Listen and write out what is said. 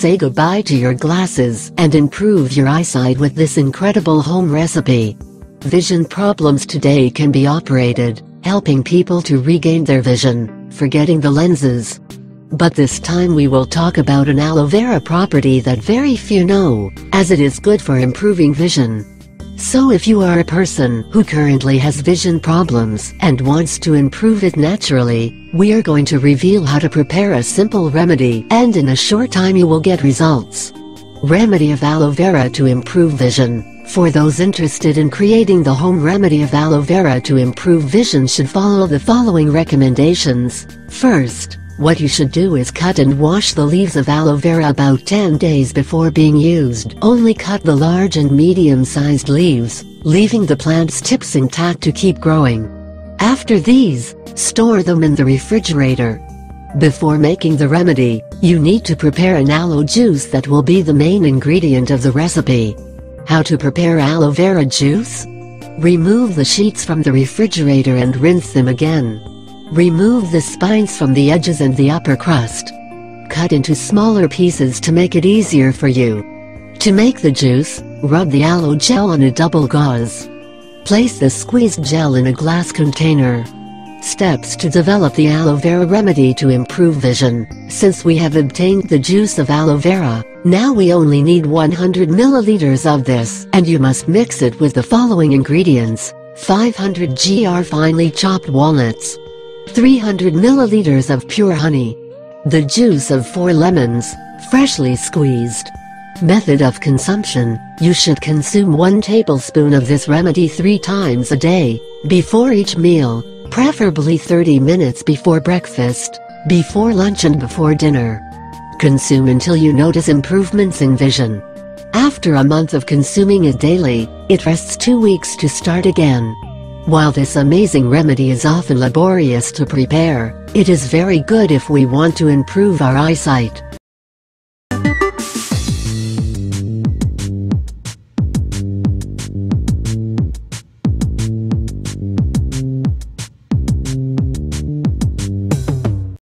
say goodbye to your glasses and improve your eyesight with this incredible home recipe. Vision problems today can be operated, helping people to regain their vision, forgetting the lenses. But this time we will talk about an aloe vera property that very few know, as it is good for improving vision. So if you are a person who currently has vision problems and wants to improve it naturally, we are going to reveal how to prepare a simple remedy, and in a short time you will get results. Remedy of aloe vera to improve vision. For those interested in creating the home remedy of aloe vera to improve vision should follow the following recommendations. First, what you should do is cut and wash the leaves of aloe vera about 10 days before being used. Only cut the large and medium-sized leaves, leaving the plant's tips intact to keep growing. After these, store them in the refrigerator. Before making the remedy, you need to prepare an aloe juice that will be the main ingredient of the recipe. How to prepare aloe vera juice? Remove the sheets from the refrigerator and rinse them again. Remove the spines from the edges and the upper crust. Cut into smaller pieces to make it easier for you. To make the juice, rub the aloe gel on a double gauze. Place the squeezed gel in a glass container. Steps to develop the aloe vera remedy to improve vision. Since we have obtained the juice of aloe vera, now we only need 100 milliliters of this, and you must mix it with the following ingredients: 500 gr finely chopped walnuts, 300 milliliters of pure honey, the juice of 4 lemons, freshly squeezed. Method of consumption: you should consume 1 tablespoon of this remedy 3 times a day, before each meal, preferably 30 minutes before breakfast, before lunch and before dinner. Consume until you notice improvements in vision. After a month of consuming it daily, it rests 2 weeks to start again. While this amazing remedy is often laborious to prepare, it is very good if we want to improve our eyesight.